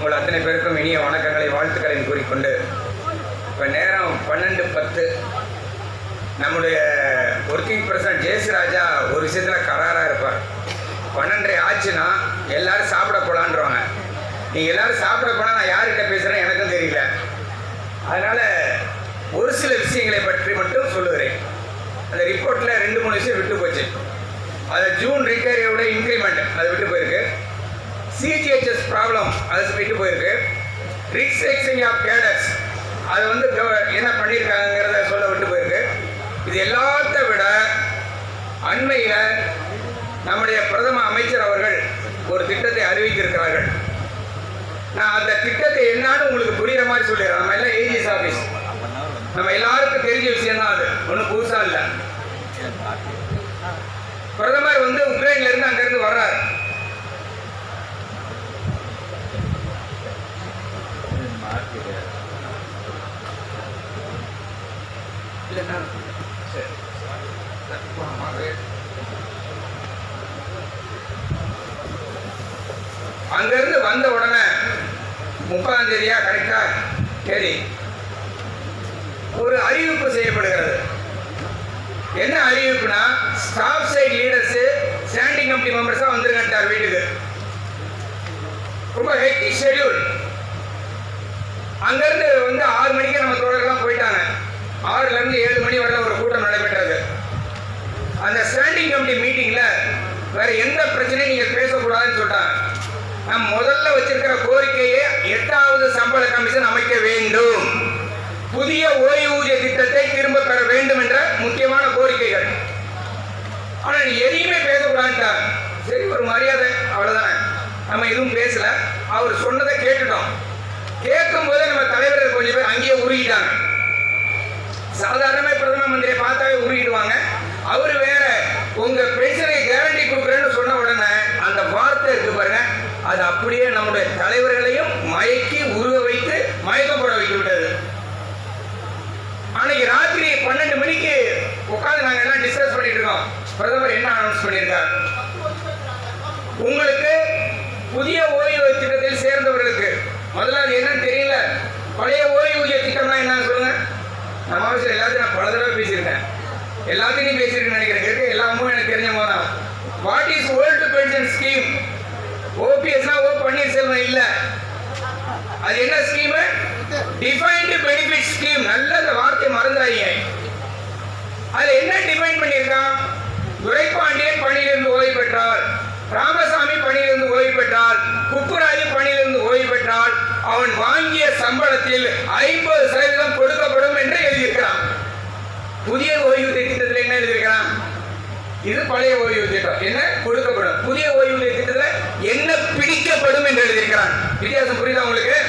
உங்கள் அத்தனை பேருக்கும் இனிய வணக்கங்களை வாழ்த்துக்களையும் கூறிக்கொண்டு, இப்போ நேரம் 12:10. நம்முடைய ஒர்க்கிங் பிரசிடென்ட் ஜேசி ராஜா ஒரு விஷயத்தில் கராராக இருப்பார். 12:30 ஆச்சுன்னா எல்லோரும் சாப்பிட போகலான்றவாங்க. நீங்கள் எல்லோரும் சாப்பிட போனால் நான் யார்கிட்ட பேசுகிறேன் எனக்கும் தெரியல. அதனால் ஒரு சில விஷயங்களை பற்றி மட்டும் சொல்லுகிறேன். அந்த ரிப்போர்ட்டில் 2-3 விஷயம் விட்டு போச்சு. அது ஜூன் ரிக்கவரியோட இன்க்ரிமெண்ட் அது விட்டு போயிருக்கு. சிஜிஹெச்எஸ் ப்ராப்ளம் அது விட்டு போயிருக்கு. ரீஸ்ட்ரக்சரிங் ஆஃப் கேடர்ஸ் அது என்ன பண்ணியிருக்காங்கிறத சொல்ல விட்டு போயிருக்கு. இது எல்லாத்த விட அண்மையில் நம்முடைய பிரதம அமைச்சர் அவர்கள் ஒரு திட்டத்தை அறிவித்திருக்கிறார்கள். நான் அந்த திட்டத்தை என்னன்னு உங்களுக்கு புரிகிற மாதிரி சொல்லிடுறேன். நம்ம எல்லாம் ஏஜிஎஸ் ஆஃபீஸ், நம்ம எல்லாருக்கும் தெரிஞ்ச விஷயம் தான். அது ஒன்றும் புதுசாக இல்லை. பிரதமர் உக்ரைன்ல இருந்து அங்கிருந்து வர்றார். அங்கிருந்து வந்த உடனே 30ஆம் தேதியா கரெக்டா தேதி ஒரு அறிவிப்பு செய்யப்படுகிறது. என்ன அறிவிப்புனா, staff side leaders standing committee மெம்பர்ஸா வந்துருங்கட்டார் வீட்டுக்கு. ரொம்ப ஹெக்டிக் ஷெட்யூல். அங்கிருந்து 6 மணிக்கு நம்ம தோழர்கள்லாம் போயிட்டாங்க. 6ல இருந்து 7 மணி வரை ஒரு கூட்டம் நடைபெற்றது. அந்த ஸ்டாண்டிங் கமிட்டி மீட்டிங்ல வேற எந்த பிரச்சனையும் நீங்க பேசக்கூடாதுன்னு சொல்லிட்டாங்க. நம்ம முதல்ல வச்சிருக்கிற கோரிக்கையே 8வது சம்பள கமிஷன் அமைக்க வேண்டும், புதிய ஓய்வூதிய திட்டத்தை திரும்ப பெற வேண்டும் என்ற முக்கியமான கோரிக்கைகள். ஆனா எதையுமே பேசக்கூடாதுட்டாங்க. சரி, ஒரு மரியாதை, அவ்வளவுதானே. நம்ம எதுவும் பேசல. அவர் சொன்னதை கேட்டுட்டோம். கேட்கும் போதே நம்ம தலைவர்கள் கொஞ்சம் பேர் அங்கேயே உருகிட்டாங்க. சாதாரணமே பிரதம மந்திரியை பார்த்தாவே உருகிடுவாங்க. அவரு வேற உங்க பென்ஷனை கேரண்டி கொடுக்குறேன்னு சொன்ன உடனே அந்த வார்த்தை இருக்கு பாருங்க, அது அப்படியே நம்முடைய தலைவர்களையும் மயக்கி உருக வைத்து மயக்கப்பட வைத்து விட்டது. அன்னைக்கு ராத்திரி 12 மணிக்கு உட்காந்து நாங்க எல்லாம் டிஸ்கஸ் பண்ணிட்டு இருக்கோம். பிரதமர் என்ன அனௌன்ஸ் பண்ணியிருக்கார், உங்களுக்கு புதிய ஓய்வூதிய திட்டத்தில் சேர்ந்தவர்களுக்கு முதல்ல அது என்னன்னு தெரியல. பழைய ஓய்வூதிய திட்டம்னா என்னன்னு சொல்லுங்க. நம்ம ஆஃபீஸில் எல்லாத்தையும் நான் பல தடவை பேசியிருக்கேன், எல்லாத்தையும் பேசியிருக்கேன்னு நினைக்கிறேன். எல்லாமும் எனக்கு தெரிஞ்ச போதான். What is old pension scheme? ஓபிஎஸ்னா ஓ பன்னீர்செல்வம் இல்ல, அது என்ன ஸ்கீம்? Defined benefit scheme. நல்ல அந்த வார்த்தை மறந்துடாதீங்க. அதுல என்ன டிஃபைன் பண்ணியிருக்கான்? துரைப்பாண்டியன் பணியிலிருந்து ஓய்வு பெற்றால், ராமசாமி பணியிலிருந்து ஓய்வு பெற்றால், குப்புராஜி பணியிலிருந்து ஓய்வு பெற்றால் அவன் வாங்கிய சம்பளத்தில் 50% கொடுக்கப்படும் என்று எழுதியிருக்கிறான். புதிய ஓய்வூதிய திட்டத்தில் என்ன எழுதியிருக்கிறான்? இது பழைய ஓய்வு திட்டம். என்ன கொடுக்கப்படும்? புதிய ஓய்வூதிய திட்டத்தில் என்ன பிடிக்கப்படும் என்று எழுதியிருக்கிறான். வித்தியாசம் புரியுதா உங்களுக்கு?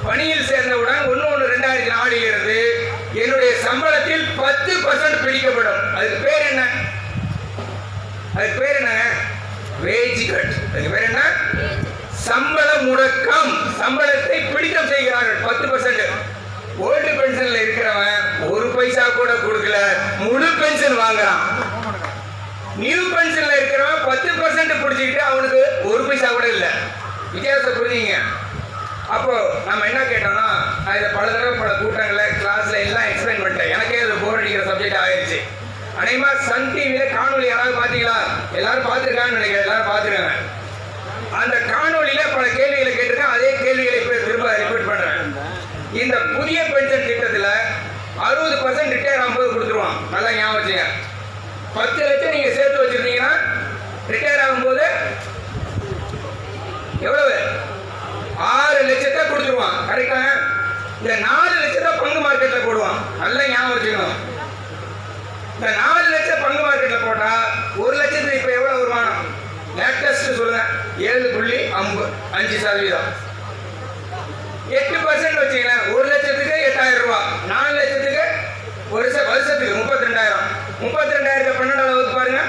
பணியில் சேர்ந்தவுடன் 1/1/2004 இருந்து என்னுடைய சம்பளத்தில் 10% பிடிக்கப்படும். அதுக்கு பேர் என்ன? அதுக்கு பேர் என்னங்க? Wage cut. அதுக்கு பேர் என்ன? சம்பள முடக்கம். சம்பளத்தை பிடிக்கம் செய்கிறார்கள் 10%. ஓல்டு பென்ஷன்ல இருக்கிறவன் 1 பைசா கூட கொடுக்கல, முழு பென்ஷன் வாங்குறான். நியூ பென்ஷன்ல இருக்கிறவன் 10% பிடிச்சிக்கிட்டு அவனுக்கு 1 பைசா கூட இல்ல. வித்தியாசம் புரியுங்க? அப்போ நம்ம என்ன கேட்டோம்னா, நான் இதை பல தடவை பல கூட்டங்கள்ல கிளாஸ்ல எல்லாம் எக்ஸ்பிளைன் பண்ணிட்டேன். எனக்கே அது போர் அடிக்கிற சப்ஜெக்ட் ஆயிடுச்சு. அநேகமா சன் டிவியில காணொலி யாராவது பாத்தீங்களா? எல்லாரும் பார்த்துருக்காங்கன்னு நினைக்கிறேன். எல்லாரும் பார்த்துருக்காங்க. அந்த காணொலியில பல கேள்விகளை கேட்டிருக்கேன். அதே கேள்விகளை திரும்ப ரிப்பீட் பண்றேன். இந்த புதிய பென்ஷன் திட்டத்துல 60% ரிட்டையர் ஆகும்போது கொடுத்துருவான். நல்லா ஞாபகம் வச்சுங்க. 10 லட்சம் நீங்க சேர்த்து வச்சிருந்தீங்கன்னா ரிட்டையர் ஆகும்போது எவ்வளவு? 6 லட்சத்தை கொடுத்துருவான். கரெக்டா? இந்த 4 லட்சத்தை பங்கு மார்க்கெட்ல போடுவான். நல்லா ஞாபகம் வச்சுக்கணும். இந்த 4 லட்சம் பங்கு மார்க்கெட்ல போட்டா 1 லட்சத்துக்கு இப்ப எவ்வளவு வருமானம்? லேட்டஸ்ட் சொல்லுங்க. 7.5%. 8% வச்சீங்கன்னா 1 லட்சத்துக்கு 8000 ரூபாய். 4 லட்சத்துக்கு வருஷத்துக்கு 32,000. 32,000 12 வகுத்து பாருங்க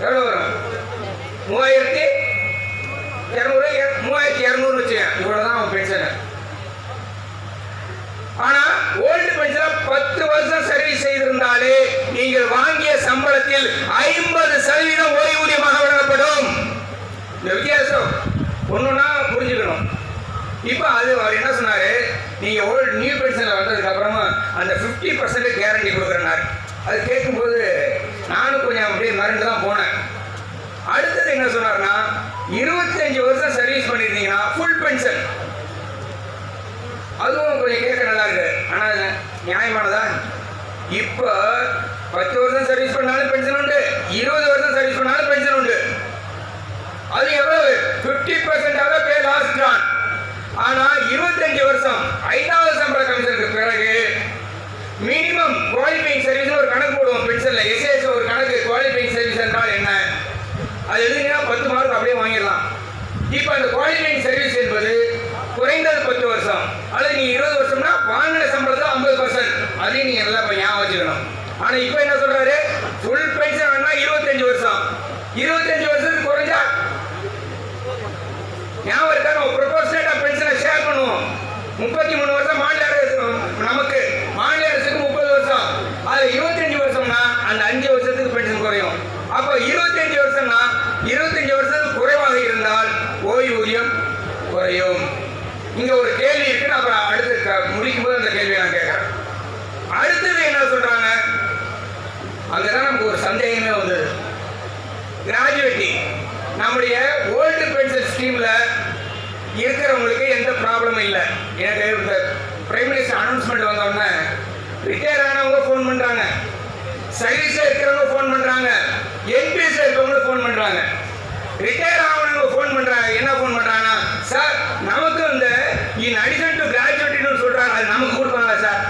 எவ்வளவு வரும்? 3200 3200 வச்சுங்க. இவ்வளவுதான் அவன் பென்ஷன். ஆனா ஓல்டு பென்ஷன் 10 வருஷம் சர்வீஸ் செய்திருந்தாலே நீங்கள் வாங்கிய சம்பளத்தில் 50% ஓய்வூதியமாக வழங்கப்படும். இந்த ஒன்னொன்னா புரிஞ்சுக்கணும். இப்போ அது அவர் என்ன சொன்னாரு, நீங்க நியூ பென்ஷன்ல வந்ததுக்கு அப்புறமா அந்த 50% கேரண்டி கொடுக்குறேன்னாரு. அது கேட்கும்போது நானும் கொஞ்சம் அப்படியே மறந்து தான் போனேன். அடுத்தது என்ன சொன்னார்னா, 25 வருஷம் சர்வீஸ் பண்ணியிருந்தீங்கன்னா ஃபுல் பென்ஷன். அதுவும் கொஞ்சம் கேட்க நல்லா இருக்கு, ஆனால் நியாயமானதா? இப்போ 10 வருஷம் சர்வீஸ் பண்ணாலும் பென்ஷன் உண்டு, 20 வருஷம் சர்வீஸ் பண்ணாலும் பென்ஷன் உண்டு. அது எவ்வளவு? 50% பே லாஸ்ட் ஆன். ஆனா 25 வருஷம் 5வது சம்பள கமிஷனுக்கு பிறகு மினிமம் குவாலிஃபைங் சர்வீஸ் ஒரு கணக்கு போடுவோம் பென்ஷன்ல. எஸ்ஏஎஸ் ஒரு கணக்கு. குவாலிஃபைங் சர்வீஸ் என்றால் என்ன? அது எழுதினா 10 மார்க் அப்படியே வாங்கிடலாம். இப்போ அந்த குவாலிஃபைங் சர்வீஸ் என்பது குறைந்தது 10 வருஷம், அல்லது நீ 20 வருஷம்னா வாங்கின சம்பளத்தில் 50%. அதையும் நீங்க எல்லாம் ஞாபகம் வச்சுக்கணும். ஆனா இப்போ என்ன சொல்றாரு, ஃபுல் பென்ஷன் வேணா 25 வருஷம். 25 வருஷத்துக்கு குறைஞ்சா ஞாபகம் இருக்கா, நம்ம ப்ரொபோர்ஷனேட்டா பென்ஷனை ஷேர் பண்ணுவோம். 33 வருஷம் மாநில அரசு, நமக்கு மாநில அரசுக்கு 30 வருஷம். அது 25 வருஷம்னா அந்த 5 வருஷத்துக்கு பென்ஷன் குறையும். அப்போ 25 வருஷம்னா 25 வருஷத்துக்கு குறைவாக இருந்தால் ஓய்வூதியம் குறையும். இங்க ஒரு கேள்வி இருக்கு, அப்புறம் அடுத்து முடிக்கும் போது அந்த கேள்வியை நான் கேட்கிறேன். அடுத்தது என்ன சொல்றாங்க, அங்கதான் நமக்கு ஒரு சந்தேகமே வந்தது. கிராஜுவேட்டிங் நம்முடைய ஓல்டு பென்ஷன் ஸ்கீம்ல இருக்கிறவங்களுக்கு எந்த ப்ராப்ளமும் இல்லை. எனக்கு இந்த பிரைம் மினிஸ்டர் அனௌன்ஸ்மெண்ட் வந்த உடனே ரிட்டையர் ஆனவங்க ஃபோன் பண்றாங்க, சர்வீஸ்ல இருக்கிறவங்க ஃபோன் பண்றாங்க, என்பிஎஸ்ல இருக்கிறவங்க ஃபோன் பண்றாங்க. ரிட்டையர் ஆனவங்க ஃபோன் பண்றாங்க. என்ன ஃபோன் பண்றாங்கன்னா, சார் நமக்கு இந்த இன் அடிஷன் டு கிராஜுவேட்டின்னு சொல்றாங்க, அது நமக்கு கொடுப்பாங்களா சார்?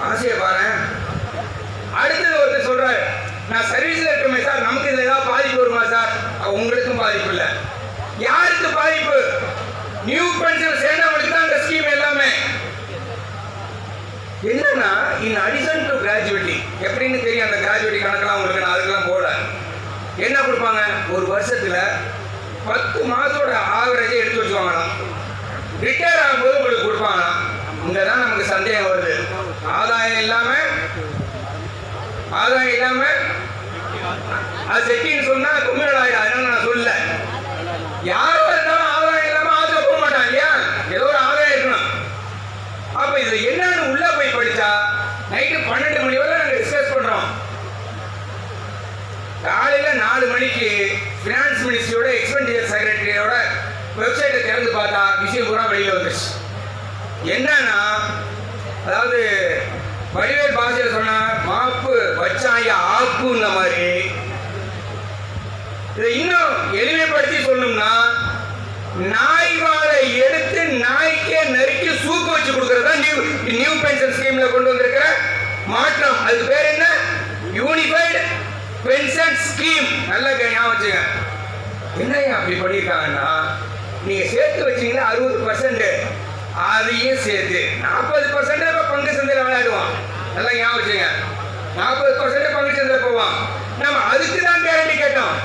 ஆசையை பாரு. அடுத்தது ஒருத்தர் சொல்றாரு, நான் சர்வீஸ்ல இருக்கேன் சார், நமக்கு இதுல ஏதாவது பாதிப்பு வருமா சார்? உங்களுக்கும் பாதிப்பு இல்லை. யாருக்கு பாதிப்பு? நியூ பென்ஷன் சேர்ந்தவங்களுக்கு தான் அந்த ஸ்கீம் எல்லாமே. என்னன்னா இன் அடிஷன் டு கிராஜுவேட்டி எப்படின்னு தெரியும். அந்த கிராஜுவேட்டி கணக்கெல்லாம் உங்களுக்கு நான் அதுக்கெல்லாம் போல. என்ன கொடுப்பாங்க, ஒரு வருஷத்துல 10 மாசத்தோட ஆவரேஜை எடுத்து வச்சுவாங்களாம். ரிட்டையர் ஆகும்போது உங்களுக்கு கொடுப்பாங்களாம். இங்கதான் நமக்கு சந்தேகம் வருது. ஆதாயம் இல்லாம அது செட்டின்னு சொன்னா குமிழ் ஆயிடும். அதனால நான் சொல்லல. யாரோ இருந்தாலும் ஆதாயம் இல்லாம ஆத்துல போக மாட்டான் இல்லையா, ஏதோ ஒரு ஆதாயம் இருக்கணும். அப்ப இது என்னன்னு உள்ள போய் படிச்சா நைட்டு 12 மணி வரை நாங்க டிஸ்கஸ் பண்றோம். காலையில 4 மணிக்கு பினான்ஸ் மினிஸ்ட்ரியோட எக்ஸ்பெண்டிச்சர் செக்ரட்டரியோட வெப்சைட்டை திறந்து பார்த்தா விஷயம் பூரா வெளியில வந்துச்சு. என்னன்னா, அதாவது வடிவேல் பாஷையில் சொன்ன மாப்பு வச்சாய ஆப்புன்ன மாதிரி இதை இன்னும் எளிமைப்படுத்தி சொல்லணும்னா, நாய் வாழை எடுத்து நாய்க்கே நறுக்கி சூப்பு வச்சு கொடுக்கறதா நியூ பென்ஷன் ஸ்கீம்ல கொண்டு வந்திருக்கிற மாற்றம். அதுக்கு பேர் என்ன? Unified pension scheme. நல்லா ஞாபகம் வச்சுங்க. என்னையா அப்படி பண்ணியிருக்காங்கன்னா, நீங்க சேர்த்து வச்சீங்கன்னா 60%, அதையும் சேர்த்து 40% பங்கு சந்தையில் விளையாடுவான். நல்லா ஞாபகம் வச்சுங்க. 40% பங்கு சந்தையில் போவான். நம்ம அதுக்கு தான் கேரண்டி கேட்டோம்.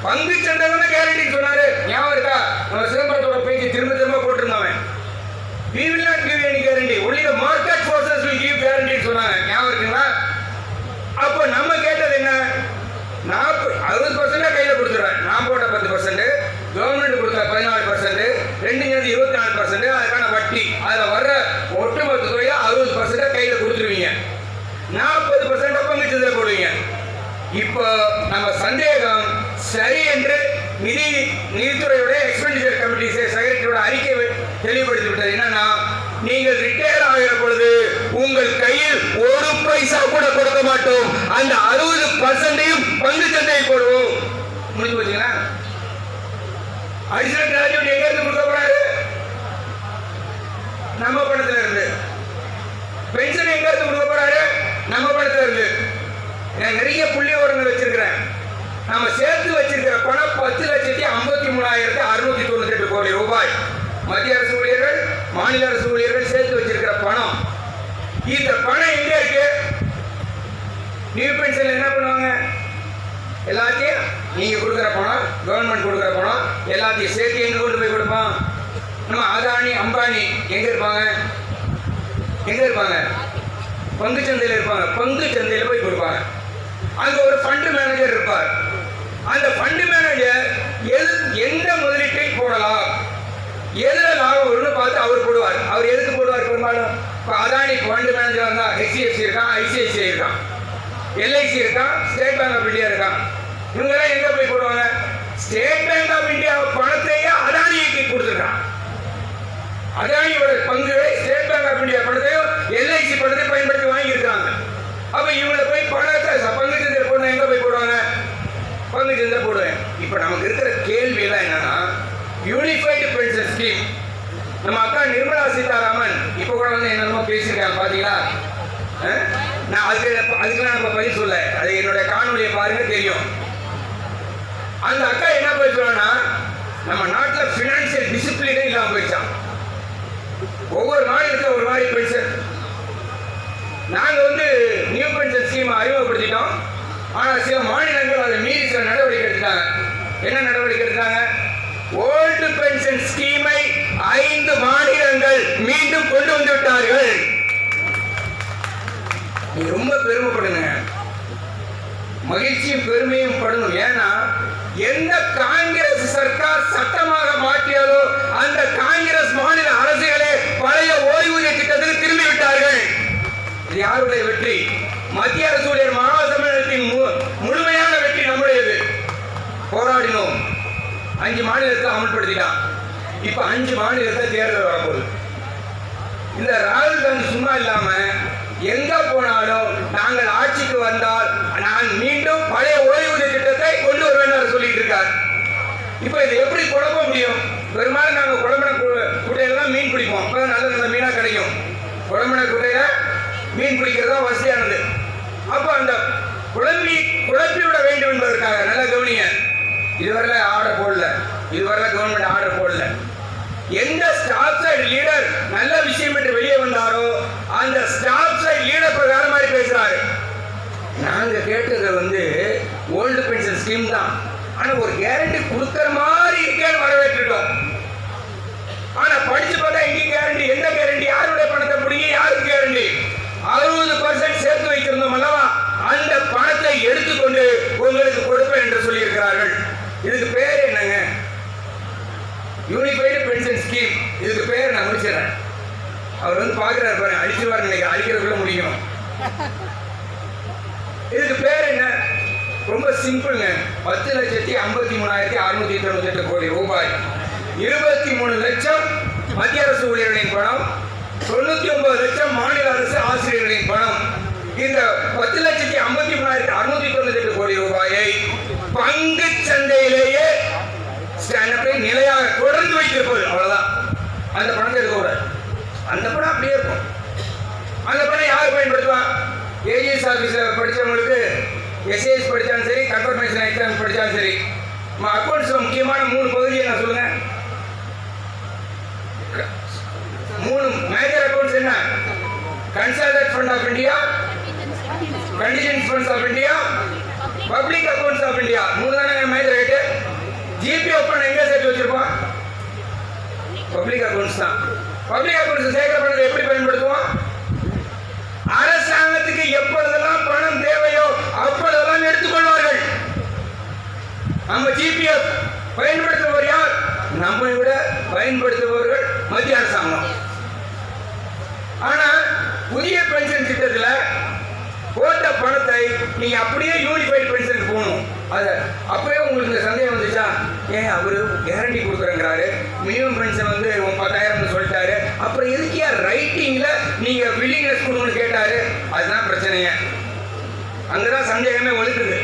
பங்கு சந்தை தான் கேரண்டி சொன்னாரு. ஞாபகம் இருக்கா? நம்ம சிதம்பரத்தோட பேச்சு திரும்ப போட்டிருந்தவன். We will not give any guarantee. Only the market forces will give guarantee சொன்னாங்க. ஞாபகம் இருக்குங்களா? அப்ப நம்ம கேட்டது என்ன? 60% கையில கொடுத்துருவேன். நான் போட்ட 10%, கவர்மெண்ட் கொடுத்த 14%, 24% அதுக்கான வட்டி, அதுல வர்ற ஒட்டுமொத்த தொகையா 60% கையில கொடுத்துருவீங்க. 40% பங்கு சந்தையில் போடுவீங்க. இப்போ நம்ம சந்தேகம் சரி என்று நிதித்துறையோட எக்ஸ்பெண்டிச்சர் கமிட்டி செக்ரட்டரியோட அறிக்கை தெளிவுபடுத்தி விட்டது. என்னன்னா, நீங்கள் ரிட்டையர் ஆகிற பொழுது உங்கள் கையில் 1 பைசா கூட கொடுக்க மாட்டோம். அந்த 60%ஐயும் பங்கு சந்தையில் போடுவோம். முடிஞ்சு போச்சுங்களா? அடிஷனல் கிராஜுவேட் எங்க இருந்து கொடுக்க போறாரு? நம்ம பணத்துல இருந்து. பென்ஷன் எங்க இருந்து கொடுக்க போறாரு? நம்ம பணத்துல இருந்து. நான் நிறைய புள்ளி விவரங்கள் வச்சிருக்கிறேன். நம்ம சேர்த்து வச்சிருக்கிற பணம் 10,53,698 கோடி ரூபாய். மத்திய அரசு ஊழியர்கள், மாநில அரசு ஊழியர்கள் சேர்த்து வச்சிருக்கிற பணம். இந்த பணம் எங்க இருக்கு? நியூ பென்ஷன் என்ன பண்ணுவாங்க? எல்லாத்தையும் நீங்க கொடுக்குற பணம், கவர்மெண்ட் கொடுக்குற பணம் எல்லாத்தையும் சேர்த்து எங்க கொண்டு போய் கொடுப்பான்? நம்ம அதானி அம்பானி எங்க இருப்பாங்க? பங்கு சந்தையில் இருப்பாங்க. பங்கு சந்தையில் போய் கொடுப்பாங்க. அங்க ஒரு ஃபண்ட் மேனேஜர் இருப்பார். அந்த ஃபண்ட் மேனேஜர் எந்த முதலீட்டை எதுல லாபம் வரும்னு பார்த்து அவர் போடுவார். அவர் எதுக்கு போடுவார் பெரும்பாலும்? இப்போ அதானி ஃபண்ட் மேனேஜர் இருந்தா ஹெச்டிஎஃப்சி இருக்கான், ஐசிஐசிஐ இருக்கான், எல்ஐசி இருக்கான், ஸ்டேட் பேங்க் ஆஃப் இந்தியா இருக்கான். இவங்கெல்லாம் எங்க போய் போடுவாங்க? ஸ்டேட் பேங்க் ஆஃப் இந்தியா பணத்தையே அதானிக்கு கொடுத்துருக்கான். அதானியோட பங்குகளை ஸ்டேட் பேங்க் ஆஃப் இந்தியா பணத்தையும் எல்ஐசி பணத்தை பயன்படுத்தி வாங்கியிருக்காங்க. அப்ப இவங்களை போய் பணத்தை பங்கு சந்தை போட எங்க போய் போடுவாங்க? பங்கு சந்தை போடுவேன். இப்ப நமக்கு இருக்கிற கேள்வி எல்லாம் என்னன்னா, யூனிஃபைடு பென்ஷன் ஸ்கீம். நம்ம அக்கா நிர்மலா சீதாராமன் இப்ப கூட வந்து என்னென்னமோ பேசியிருக்காங்க பாத்தீங்களா? நான் அதுக்கெல்லாம் நம்ம பதில் சொல்ல, அது என்னுடைய காணொலியை பாருங்க தெரியும். அந்த அக்கா என்ன போய் சொல்லனா, நம்ம நாட்டில் பினான்சியல் டிசிப்ளினே இல்லாம போயிடுச்சான். ஒவ்வொரு மாநிலத்தில் ஒரு மாதிரி பென்ஷன். நாங்க வந்து நியூ பென்ஷன் ஸ்கீம் அறிமுகப்படுத்திட்டோம். ஆனா சில மாநிலங்கள் அதை மீறி சில நடவடிக்கை எடுத்தாங்க. என்ன நடவடிக்கை எடுத்தாங்க? ஓல்டு பென்ஷன் ஸ்கீமை 5 மாநிலங்கள் மீண்டும் கொண்டு வந்து விட்டார்கள். நீ ரொம்ப பெருமைப்படுங்க, மகிழ்ச்சியும் பெருமையும் படணும். ஏன்னா எந்த காங்கிரஸ் சர்க்கார் சட்டமாக மாற்றியதோ அந்த காங்கிரஸ் மாநில அரசுகளே பழைய ஓய்வூதிய திட்டத்துக்கு திரும்பி விட்டார்கள். இது யாருடைய வெற்றி? மத்திய அரசுடைய மகாசம்மேளனத்தின் முழுமையான வெற்றி நம்முடையது. போராடினோம், 5 மாநிலத்தை அமல்படுத்திட்டான். இப்ப 5 மாநிலத்தை தேர்தல் வரப்போகுது. இந்த ராகுல் காந்தி சும்மா இல்லாம எங்க போனாலும் நாங்கள் ஆட்சிக்கு வந்தால் நான் மீண்டும் பழைய ஓய்வூதிய திட்டத்தை கொண்டு வருவேன் சொல்லிட்டு இருக்கார். இப்ப இதை எப்படி குழப்ப முடியும்? பெரும்பாலும் நாங்க குழம்பின குட்டையில தான் மீன் பிடிப்போம். அப்பதான் நல்ல நல்ல மீனா கிடைக்கும். குழம்பின குட்டையில மீன் பிடிக்கிறதா வசதியானது. அப்ப அந்த குழப்பி விட வேண்டும் என்பதற்காக நல்ல கவனிங்க, இதுவரை ஆர்டர் போடல, இதுவரை கவர்மெண்ட் ஆர்டர் போடல. எந்த ஸ்டாஃப் சைடு லீடர் நல்ல விஷயம் என்று வெளியே வந்தாரோ அந்த ஸ்டாஃப் சைடு லீடர் வேற மாதிரி பேசுறாரு. நாங்க கேட்டது வந்து ஓல்டு பென்ஷன் ஸ்கீம் தான். ஆனா ஒரு கேரண்டி கொடுக்கிற மாதிரி இருக்கேன்னு வரவேற்றுட்டோம். ஆனா படிச்சு பார்த்தா இங்க கேரண்டி, எந்த கேரண்டி? யாருடைய பணத்தை பிடிங்க, யாருக்கு கேரண்டி? 60% சேர்த்து வைத்திருந்தோம் அல்லவா, அந்த பணத்தை எடுத்துக்கொண்டு உங்களுக்கு கொடுப்பேன் என்று சொல்லி இருக்கிறார்கள். இதுக்கு பேர் என்னங்க? Unified pension scheme. இதுக்கு பேர் நான் முடிச்சிடறேன். அவர் வந்து பாக்குறாரு பாருங்க, அழிச்சுவார் நினைக்கிறேன், அழிக்கிறதுக்குள்ள முடியும். இதுக்கு பேர் என்ன? ரொம்ப சிம்பிள்ங்க. 10,53,698 கோடி ரூபாய். 23 லட்சம் மத்திய அரசு ஊழியர்களின் பணம், 99 லட்சம் மாநில அரசு ஆசிரியர்களின் பணம். இந்த 10,53,698 கோடி ரூபாயை பங்கு சந்தையிலேயே நிலையாக தொடர்ந்து வைத்திருப்பது, அவ்வளவுதான். அந்த பணத்தை எடுக்கக்கூடாது. அந்த பணம் அப்படியே இருக்கும். அந்த பணம் யார் பயன்படுத்துவா? ஏஜிஎஸ் ஆபீஸ்ல படிச்சவங்களுக்கு, எஸ்ஏஎஸ் படிச்சாலும் சரி, கன்ஃபர்மேஷன் எக்ஸாம் படிச்சாலும் சரி. அக்கௌண்ட்ஸ்ல முக்கியமான 3 பகுதியை நான் சொல்லுங்க. 3 மேஜர் அக்கௌண்ட்ஸ் என்ன? Consolidated fund of India, contingent funds of India, public accounts of India. 3 தானே மேஜர் ரேட்டு. ஜிபி ஓப்பன் எங்க சேர்த்து வச்சிருப்போம்? பப்ளிக் அக்கௌண்ட்ஸ் தான். பப்ளிக் அக்கௌண்ட்ஸ் சேர்க்கிற பணத்தை எப்படி பயன்படுத்துவோம்? அரசாங்கத்துக்கு எப்பொழுதெல்லாம் பணம் தேவையோ அப்பொழுதெல்லாம் எடுத்துக்கொள்வார்கள். நம்ம ஜிபிஎஃப் பயன்படுத்துபவர் யார்? நம்மை விட பயன்படுத்துபவர்கள் மத்திய அரசாங்கம். ஆனா புதிய பென்ஷன் திட்டத்துல போட்ட பணத்தை நீங்க அப்படியே யூனிஃபைடு பென்ஷனுக்கு போகணும். அது அப்பவே உங்களுக்கு இந்த சந்தேகம் வந்துச்சா? ஏன் அவரு கேரண்டி கொடுக்குறேங்கிறாரு, மினிமம் பென்ஷன் வந்து 10,000 சொல்லிட்டாரு, அப்புறம் எதுக்கியா ரைட்டிங்ல நீங்க வில்லிங்னஸ் கொடுக்கணும்னு கேட்டாரு? அதுதான் பிரச்சனைங்க. அங்கதான் சந்தேகமே ஒழுக்குது.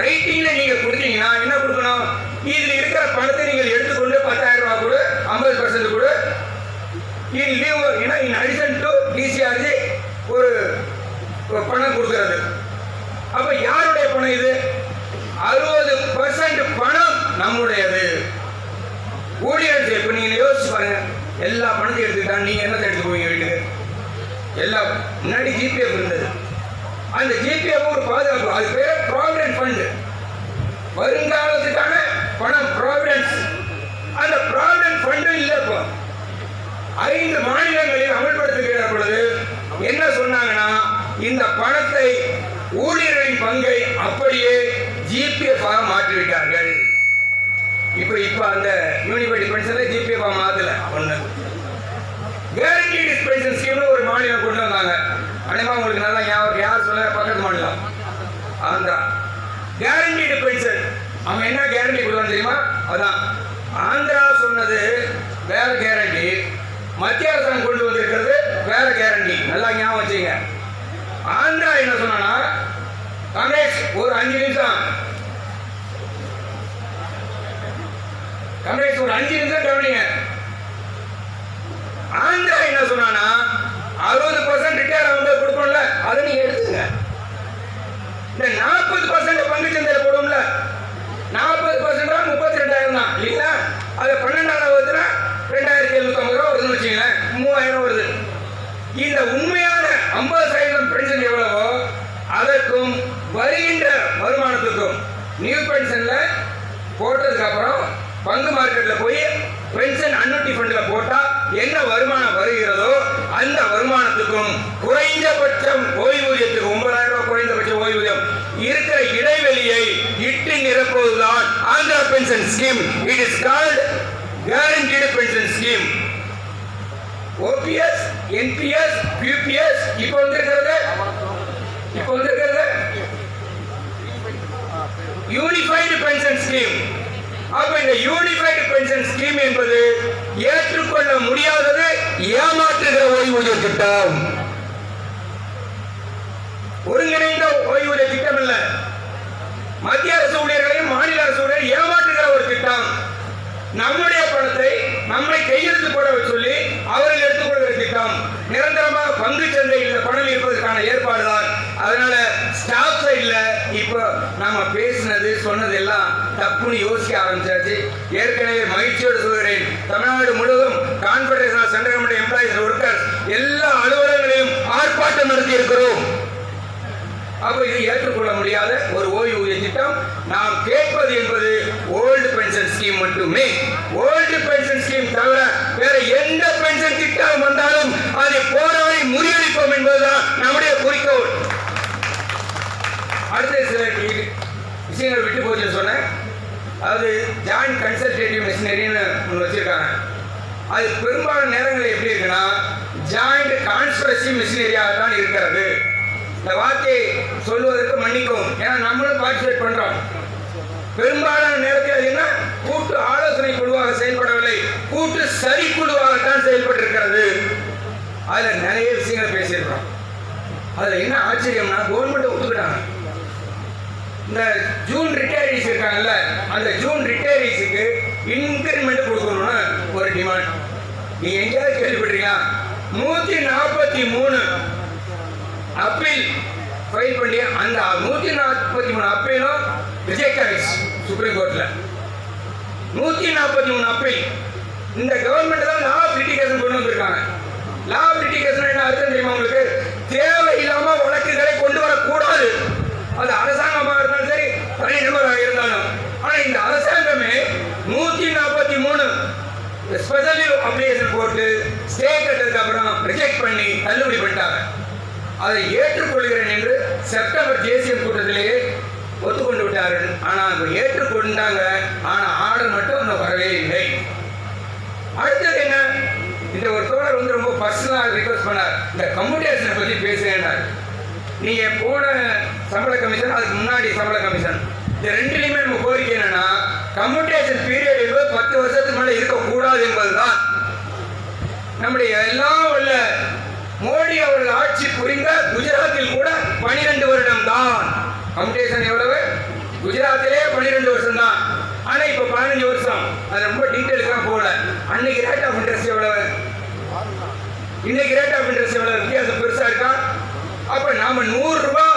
ரைட்டிங்ல நீங்க கொடுத்தீங்கன்னா என்ன கொடுக்கணும்? இதுல இருக்கிற பணத்தை நீங்கள் எடுத்துக்கொண்டு 10,000 ரூபாய் கொடு, 50% கொடு, இன் அடிஷன் டு டிசிஆர்ஜி ஒரு பணம் கொடுக்கிறது. அப்ப யாருடைய பணம் இது? 60% பணம் நம்முடையது. ஊழியர். இப்ப நீங்க யோசிச்சு பாருங்க, எல்லா பணத்தையும் எடுத்துக்கிட்டா நீங்க என்னத்தை எடுத்து போவீங்க வீட்டுக்கு? எல்லாம் முன்னாடி ஜிபிஎஃப் இருந்தது. அந்த ஜிபிஎஃப் ஒரு பாதுகாப்பு, அது பேர் ப்ராவிடன்ட் ஃபண்ட், வருங்காலத்துக்கான பணம், ப்ராவிடன்ஸ். அந்த ப்ராவிடன்ட் ஃபண்டும் இல்லை. இப்போ 5 மாநிலங்களில் அமல்படுத்துகிற பொழுது என்ன சொன்னாங்கன்னா, இந்த பணத்தை ஊழியர்களின் பங்கை அப்படியே ஜிபிஎஃப் ஆக மாற்றிவிட்டார்கள். இப்ப அந்த யூனிவர்சிட்டி பென்ஷன்ல ஜிபிஎஃப் மாத்தல ஒண்ணு. கேரண்டீடு பென்ஷன் ஸ்கீம்னு ஒரு மாநிலம் கொண்டு வந்தாங்க. அனைமா உங்களுக்கு நல்லா ஞாபகம், யார் சொல்ல, பக்கத்து மாநிலம் ஆந்திரா. கேரண்டீடு பென்ஷன் அவன் என்ன கேரண்டி கொடுவான்னு தெரியுமா? அதான் ஆந்திரா சொன்னது வேற கேரண்டி, மத்திய அரசாங்கம் கொண்டு வந்திருக்கிறது வேற கேரண்டி. நல்லா ஞாபகம் வச்சுங்க. ஆந்திரா என்ன சொன்னா, கமலேஷ் ஒரு 5 நிமிஷம், கமலேஷ் ஒரு 5 நிமிஷம் கவனிங்க. ஆந்திரா என்ன சொன்னா, 60% ரிட்டையர் ஆகும்போது கொடுப்போம்ல, அதை நீங்க எடுத்துங்க. இந்த 40% பங்கு சந்தையில போடும்ல, 40% 32,000 தான் இல்லைங்களா? அது 12ஆவது வகுத்துல 2,750 ரூபா வருதுன்னு வச்சுங்களேன், 3,000 வருது. இந்த உண்மையான 50% பென்ஷன் எவ்வளவோ அதற்கும் வருகின்ற வருமானத்துக்கும் நியூ பென்ஷன்ல போட்டதுக்கு அப்புறம் பங்கு மார்க்கெட்ல போய் பென்ஷன் அன்னுட்டி ஃபண்ட்ல போட்டா என்ன வருமானம் வருகிறதோ அந்த வருமானத்துக்கும் குறைந்தபட்சம் ஓய்வூதியத்துக்கு 9,000 ரூபாய் குறைந்தபட்ச ஓய்வூதியம் இருக்கிற இடைவெளியை இட்டு நிரப்புவதுதான் Andhra pension scheme. It is called guaranteed pension scheme. OPS, NPS, UPS இப்போ வந்திருக்கிறது யூனிஃபைடு பென்ஷன் ஸ்கீம். அப்ப இந்த யூனிஃபைடு பென்ஷன் ஸ்கீம் என்பது ஏற்றுக்கொள்ள முடியாதது, ஏமாற்றுகிற ஓய்வூதிய திட்டம். ஒருங்கிணைந்த ஓய்வூதிய திட்டம் இல்ல, மத்திய அரசு ஊழியர்களையும் மாநில அரசு ஊழியர் ஏமாற்றுகிற ஒரு திட்டம். நம்முடைய பணத்தை நம்மை கையெழுத்து போட சொல்லி அவர்கள் எடுத்துக்கொள்கிற திட்டம். நிரந்தரமாக பங்கு சந்தையில் இந்த பணம் இருப்பதற்கான ஏற்பாடுதான். அதனால ஸ்டாஃப் சைட்ல இப்ப நாம பேசினது சொன்னது எல்லாம் தப்புன்னு யோசிக்க ஆரம்பிச்சாச்சு. ஏற்கனவே மகிழ்ச்சியோடு சொல்கிறேன், தமிழ்நாடு முழுவதும் confederation of central government employees workers எல்லா அலுவலகங்களையும் ஆர்ப்பாட்டம் நடத்தி இருக்கிறோம். அப்ப இது ஏற்றுக்கொள்ள முடியாத ஒரு ஓய்வூதிய திட்டம். நாம் கேட்பது என்பது ஓல்டு பென்ஷன் ஸ்கீம் மட்டுமே. ஓல்டு பென்ஷன் ஸ்கீம் தவிர வேற எந்த பென்ஷன் திட்டம் வந்தாலும் அதை போராடி முறியடிப்போம் என்பதுதான் நம்முடைய குறிக்கோள். அடுத்த சில விஷயங்கள் விட்டு போச்சு சொன்னேன். அது ஜாயிண்ட் கன்சல்டேட்டிவ் மிஷினரின்னு ஒன்று வச்சிருக்காங்க. அது பெரும்பாலான நேரங்களில் எப்படி இருக்குன்னா ஜாயிண்ட் கான்ஸ்பிரசி மிஷினரியாக தான் இருக்கிறது. இந்த வார்த்தையை சொல்வதற்கு மன்னிக்கும், ஏன்னா நம்மளும் பார்ட்டிசிபேட் பண்றோம். பெரும்பாலான நேரத்தில் என்ன கூட்டு ஆலோசனை குழுவாக செயல்படவில்லை, கூட்டு சரி குழுவாகத்தான் செயல்பட்டிருக்கிறது. அதுல நிறைய விஷயங்களை பேசியிருக்கிறோம். அதுல என்ன ஆச்சரியம்னா கவர்மெண்ட் ஒத்துக்கிட்டாங்க. இந்த ஜூன் ரிட்டையரிஸ் இருக்காங்கல்ல, அந்த ஜூன் ரிட்டையரிஸுக்கு இன்கிரிமெண்ட் கொடுக்கணும்னு ஒரு டிமாண்ட். நீங்க எங்கேயாவது கேள்விப்பட்டீங்களா? 143 அப்பீல் ஃபைல் பண்ணி அந்த 143 அப்பீலும் ரிஜெக்ட் ஆயிடுச்சு சுப்ரீம் கோர்ட்ல. 143 அப்பீல். இந்த கவர்மெண்ட் தான் லா ஆஃப் லிட்டிகேஷன் கொண்டு வந்திருக்காங்க. லா ஆஃப் லிட்டிகேஷன் என்ன அர்த்தம் தெரியுமா உங்களுக்கு? தேவையில்லாம வழக்குகளை கொண்டு வரக்கூடாது. அது அரசாங்கமாக இருந்தாலும் சரி, தனி நபராக இருந்தாலும். ஆனா இந்த அரசாங்கமே 143 ஸ்பெஷல் அப்ளிகேஷன் போட்டு ஸ்டே கட்டதுக்கு அப்புறம் ரிஜெக்ட் பண்ணி தள்ளுபடி பண்ணிட்டாங்க. அதை ஏற்றுக்கொள்கிறேன் என்று செப்டம்பர் தேசிய கூட்டத்திலேயே ஒத்துக்கொண்டு விட்டார்கள். ஆனால் ஏற்றுக்கொண்டாங்க, ஆனா ஆர்டர் மட்டும் இன்னும் வரவே இல்லை. அடுத்தது என்ன? இந்த ஒரு தோழர் வந்து ரொம்ப பர்சனலாக ரிக்வெஸ்ட் பண்ணார், இந்த கம்யூட்டேஷனை பற்றி பேசுகிறேன். நீங்க போன சம்பள கமிஷன், அதுக்கு முன்னாடி சம்பள கமிஷன், இந்த ரெண்டுலையுமே நம்ம கோரிக்கை என்னன்னா கம்யூட்டேஷன் பீரியட் என்பது 10 வருஷத்துக்கு மேலே இருக்கக்கூடாது என்பதுதான். நம்முடைய எல்லாம் உள்ள மோடி அவர்கள் ஆட்சி புரிந்த குஜராத்தில் கூட 12 வருடம் தான் கம்யூட்டேஷன். எவ்வளவு? குஜராத்திலே 12 வருஷம் தான். ஆனா இப்ப 15 வருஷம். அது ரொம்ப டீட்டெயிலுக்கு போகல. அன்னைக்கு ரேட் ஆஃப் இன்ட்ரெஸ்ட் எவ்வளவு, இன்னைக்கு ரேட் ஆஃப் இன்ட்ரெஸ்ட் எவ்வளவு, வித்தியாசம் பெருசா இருக்கா? அப்ப நாம 100 ரூபாய்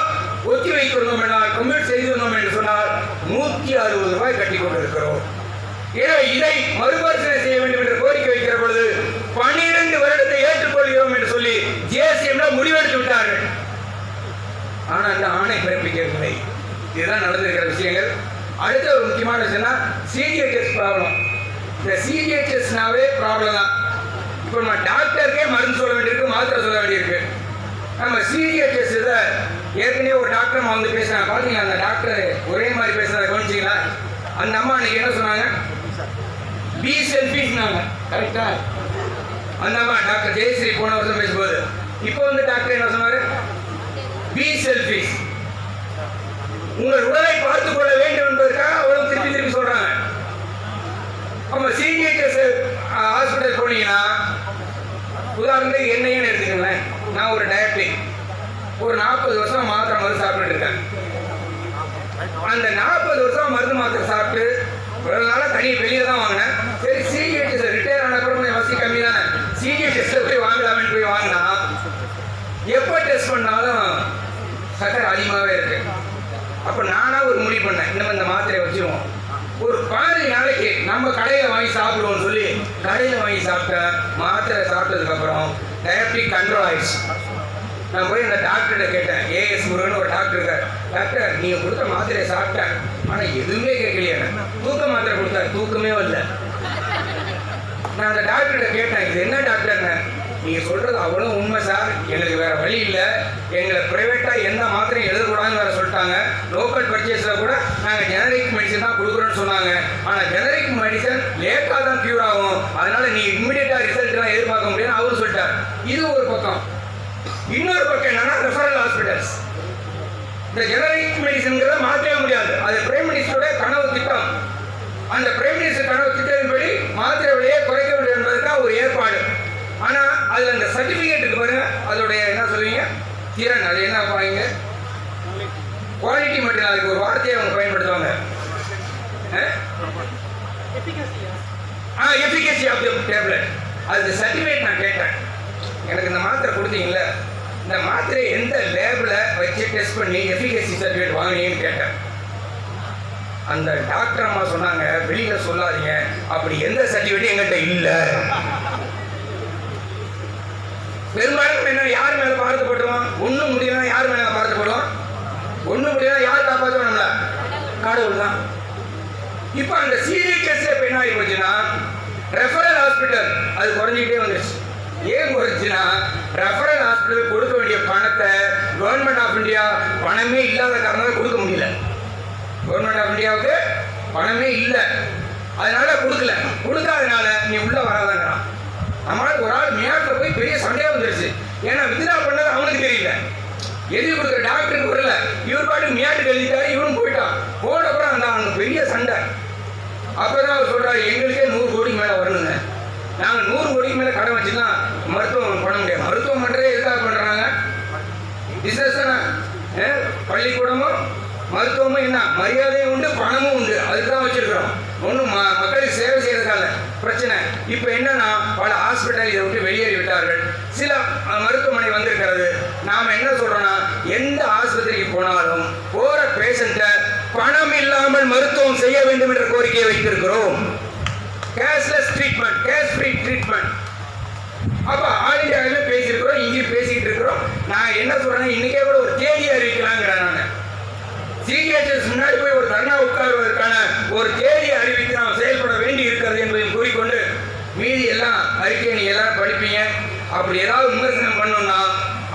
ஒத்தி வைக்கிறோம் என்றால், கம்யூட் செய்திருந்தோம் என்று சொன்னால் 160 ரூபாய் கட்டி கொண்டு இருக்கிறோம். இதை மறுபரிசீலனை செய்ய வேண்டும் என்று கோரிக்கை வைக்கிற பொழுது 12 வருடத்தை ஏற்றுக்கொள்கிறோம் என்று சொல்லி ஜேசிஎம்ல முடிவெடுத்து விட்டார்கள். ஆனா அந்த ஆணை பிறப்பிக்கவில்லை. இதுதான் நடந்திருக்கிற விஷயங்கள். அடுத்த ஒரு முக்கியமான விஷயம் சிஜிஹெச்எஸ் ப்ராப்ளம். இந்த சிஜிஹெச்எஸ்னாவே ப்ராப்ளம் தான். இப்போ நம்ம டாக்டருக்கே மருந்து சொல்ல வேண்டியிருக்கு, மாத்திரை சொல்ல வேண்டியிருக்கு. நம்ம சிஜிஹெச்எஸ் இதை ஏற்கனவே ஒரு டாக்டர் வந்து பேசுறாங்க. பார்த்தீங்களா? அந்த டாக்டர் ஒரே மாதிரி பேசுறத கவனிச்சிங்களா? அந்த அம்மா அன்னைக்கு என்ன சொன்னாங்க? பி செல்ஃபிஷ்னாங்க. கரெக்டா? அந்தாமா டாக்டர் ஜெயஸ்ரீ போன வருஷம் பேசும்போது, இப்போ வந்து டாக்டர் என்ன சொன்னாரு? Be selfish. உங்கள் உடலை பார்த்துக் கொள்ள வேண்டும் என்பதற்காக அவ்வளவு திருப்பி திருப்பி சொல்றாங்க. நம்ம சிஜிஹெச்எஸ் ஹாஸ்பிட்டல் போனீங்கன்னா, உதாரணத்துக்கு என்னையன்னு எடுத்துக்கங்களேன். நான் ஒரு டயபெட்டிக், ஒரு 40 வருஷம் மாத்திரை மருந்து சாப்பிட்டு இருக்கேன். அந்த 40 வருஷம் மருந்து மாத்திரை சாப்பிட்டு ஒரு நாள தனி வெளியே தான் வாங்கினேன். சரி, சிஜிஹெச்எஸ் ரிட்டையர் ஆன அப்புறம் கொஞ்சம் வசதி கம்மி தானே, சிஜிஹெச்எஸ்ல போய் வாங்கலாம்னு போய் வாங்கினா எப்போ டெஸ்ட் பண்ணாலும் சக்கரை அதிகமாகவே இருக்கு. அப்போ நானா ஒரு முடிவு பண்ணேன், இன்னும் இந்த மாத்திரையை வச்சிருவோம், ஒரு 15 நாளைக்கு நம்ம கடையில் வாங்கி சாப்பிடுவோம்னு சொல்லி கடையில் வாங்கி சாப்பிட்டேன். மாத்திரை சாப்பிட்டதுக்கப்புறம் டயபெட்டிக் கண்ட்ரோல் ஆயிடுச்சு. நான் போய் அந்த டாக்டர்கிட்ட கேட்டேன், ஏஎஸ் முருகன் ஒரு டாக்டர் இருக்கார். டாக்டர், நீங்கள் கொடுத்த மாத்திரையை சாப்பிட்டேன், ஆனால் எதுவுமே கேட்கலையே. தூக்க மாத்திரை கொடுத்தாரு, தூக்கமே வரல. நான் அந்த டாக்டர்கிட்ட கேட்டேன், இது என்ன டாக்டர்னு? நீங்கள் சொல்கிறது அவ்வளோ உண்மை சார், எங்களுக்கு வேறு வழி இல்லை, எங்களை ப்ரைவேட்டாக எந்த மாத்திரையும் எழுதக்கூடாதுன்னு வேறு சொல்லிட்டாங்க. லோக்கல் பர்ச்சேஸில் கூட நாங்கள் ஜெனரிக் மெடிசன் தான் கொடுக்குறோன்னு சொன்னாங்க. ஆனால் ஜெனரிக் மெடிசன் லேட்டாக தான் க்யூர் ஆகும், அதனால் நீ இம்மிடியட்டாக ரிசல்ட்லாம் எதிர்பார்க்க முடியாதுன்னு அவரு சொல்லிட்டார். இது ஒரு பக்கம். இன்னொரு பக்கம் என்னன்னா, ரெஃபரல் ஹாஸ்பிட்டல்ஸ். இந்த ஜெனரிக் மெடிசன்கிறத மாற்றவே முடியாது, அது பிரைம் மினிஸ்டருடைய கனவு திட்டம். அந்த பிரைம் மினிஸ்டர் கனவு திட்டத்தின்படி மாத்திரை விலையை குறைக்க வேண்டும் என்பதற்காக ஒரு ஏற்பாடு. ஆனால் அதில் அந்த சர்டிஃபிகேட்டுக்கு பாருங்க, அதோடைய என்ன சொல்லுவீங்க, திறன், அது என்ன பாருங்க, குவாலிட்டி மட்டும். அதுக்கு ஒரு வார்த்தையை அவங்க பயன்படுத்துவாங்க, எஃபிகசி ஆஃப் தி டேப்லெட். அதுக்கு சர்டிஃபிகேட் நான் கேட்டேன், எனக்கு இந்த மாத்திரை கொடுத்தீங்களே, இந்த மாத்திரை எந்த லேபில் வச்சு டெஸ்ட் பண்ணி எஃபிகசி சர்டிஃபிகேட் வாங்கினீங்கன்னு கேட்டேன். அந்த டாக்டர் அம்மா சொன்னாங்க, வெளியில சொல்லாதீங்க, அப்படி எந்த சர்டிஃபிகேட்டும் எங்கள்கிட்ட இல்லை. பெரும்பாலும் என்ன, யார் மேல பாரதப்படுவோம்? ஒன்றும் முடியலன்னா யார் மேல பாரதப்படுவோம்? ஒன்றும் முடியலன்னா யார் காப்பாற்றுவோம்? நம்மள கடவுள் தான். இப்போ அந்த சிஜிஹெச்எஸ் இப்போ என்ன ஆகி போச்சுன்னா, ரெஃபரல் ஹாஸ்பிட்டல் அது குறைஞ்சிக்கிட்டே வந்துருச்சு. ஏன் குறைச்சுன்னா, ரெஃபரல் ஹாஸ்பிட்டல் கொடுக்க வேண்டிய பணத்தை கவர்மெண்ட் ஆஃப் இந்தியா பணமே இல்லாத காரணமாக கொடுக்க முடியல. கவர்மெண்ட் ஆஃப் இந்தியாவுக்கு பணமே இல்லை, அதனால கொடுக்கல. கொடுக்காதனால நீ உள்ள வராதங்கிறான். நம்மளால ஒரு ஆள் மியாட்டில் போய் பெரிய சண்டையாக வந்துருச்சு. ஏன்னா வித்ரா பண்ணது அவனுக்கு தெரியல, எழுதி கொடுக்குற டாக்டருக்கு வரல. இவர் பாட்டு மியாட்டுக்கு எழுதிட்டாரு, இவனும் போயிட்டான். போன அப்புறம் அந்த அவனுக்கு பெரிய சண்டை. அப்போதான் அவர் சொல்றாரு, எங்களுக்கே 100 கோடிக்கு மேலே வரணுங்க, நாங்கள் 100 கோடிக்கு மேலே கடன் வச்சு தான் மருத்துவம் பண்ண முடியாது. மருத்துவம் பண்ணுறதே எதுக்காக பண்ணுறாங்க? பிஸ்னஸ் தானே. பள்ளிக்கூடமும் மருத்துவமும் என்ன, மரியாதையும் உண்டு, பணமும் உண்டு, அதுக்கு தான் வச்சிருக்கிறோம். ஒன்றும் மக்களுக்கு சேவை செய்யறதுக்கான பிரச்சனை. இப்போ என்னன்னா, பல ஹாஸ்பிட்டல் இதை விட்டு வெளியேறி விட்டார்கள், சில மருத்துவமனை வந்திருக்கிறது. நாம் என்ன சொல்றோம்னா, எந்த ஆஸ்பத்திரிக்கு போனாலும் போற பேஷண்ட்டை பணம் இல்லாமல் மருத்துவம் செய்ய வேண்டும் என்ற கோரிக்கையை வைத்திருக்கிறோம். Cashless treatment, cash free treatment. அப்ப ஆல் இந்தியாவில பேசியிருக்கிறோம், இங்கேயும் பேசிக்கிட்டு இருக்கிறோம். நான் என்ன சொல்றேன்னா, இன்னைக்கே கூட ஒரு தேதி அறிவிக்கலாங்கிறேன். நான் சிஜிஹெச்எஸ் முன்னாடி போய் ஒரு தர்ணா உட்காருவதற்கான ஒரு தேதியை அறிவித்து நாம் செயல்பட வேண்டி இருக்கிறது என்பதையும் கூறிக்கொண்டு, மீதி எல்லாம் அறிக்கை நீங்க எல்லாரும் படிப்பீங்க. அப்படி ஏதாவது விமர்சனம் பண்ணோம்னா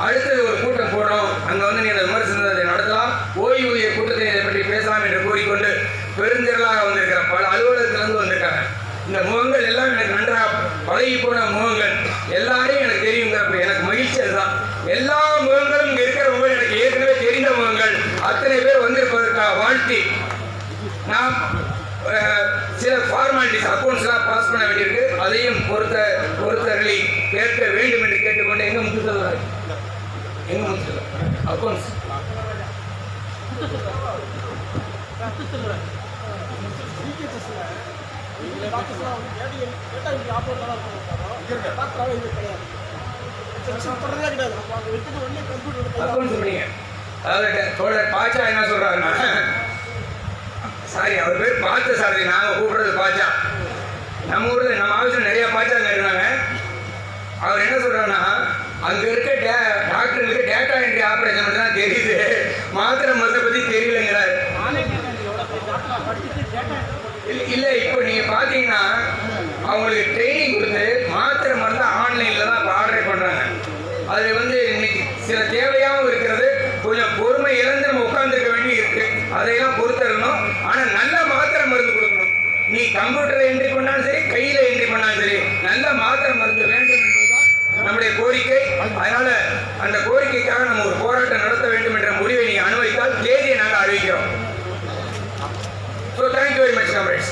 அடுத்தது ஒரு கூட்டம் போடுறோம், அங்க வந்து நீங்க விமர்சனத்தை நடத்தலாம், ஓய்வூதிய கூட்டத்தை இதை பற்றி பேசலாம் என்று கூறிக்கொண்டு, பெருந்திரளாக வந்திருக்கிற பல அலுவலகத்திலிருந்து வந்திருக்காங்க. இந்த முகங்கள் எல்லாம் எனக்கு நன்றாக பழகி போன முகங்கள், எல்லாரையும் எனக்கு தெரியுங்கிறப்ப எனக்கு மகிழ்ச்சி. அதுதான், எல்லா முகங்களும் இங்க இருக்கிறவங்க எனக்கு ஏற்கனவே தெரிந்த முகங்கள் அத்தனை பேர் வந்திருப்பதற்காக வாழ்த்தி, நாம் சில ஃபார்மாலிட்டிஸ் அக்கௌண்ட்ஸ்லாம் பாஸ் பண்ண வேண்டியிருக்கு, அதையும் பொறுத்தவர்களை கேட்க வேண்டும் என்று கேட்டுக்கொண்டு, எங்க முத்து சொல்றாரு, எங்க முத்து அக்கௌண்ட்ஸ் தோழர் பாச்சா என்ன சொல்றாருன்னா, சாரி அவர் பேர் பார்த்த சாரதி, நாங்க கூப்பிடுறது பாச்சா. நம்ம ஊர்ல நம்ம ஆஃபீஸ்ல நிறைய பாச்சாங்க இருக்காங்க. அவர் என்ன சொல்றாருன்னா, அங்க இருக்க டாக்டர்களுக்கு டேட்டா என்ட்ரி ஆபரேஷன் மட்டும் தான் தெரியுது, மாத்திரை மருந்தை பத்தி தெரியலங்கிறாரு. இல்ல, இப்போ நீங்க பாத்தீங்கன்னா அவங்களுக்கு ட்ரைனிங் கொடுத்து மாத்திரை மருந்து ஆன்லைன்ல தான் ஆர்டர் பண்றாங்க. அது வந்து இன்னைக்கு சில தேவையாகவும் இருக்கிறது, கொஞ்சம் பொறுமை இழந்து நம்ம உட்கார்ந்துருக்க வேண்டி இருக்கு, அதையெல்லாம் பொறுத்தரணும். ஆனா நல்ல மாத்திரை மருந்து கொடுக்கணும். நீ கம்ப்யூட்டர்ல என்ட்ரி பண்ணாலும் சரி, கையில என்ட்ரி பண்ணாலும் சரி, நல்ல மாத்திரை மருந்து வேண்டும் என்பதுதான் நம்முடைய கோரிக்கை. அதனால அந்த கோரிக்கைக்காக நம்ம ஒரு போராட்டம் நடத்த வேண்டும் என்ற முடிவை நீ அனுமதித்தால் தேதியை நாங்கள் அறிவிக்கிறோம். So thank you very much, comrades.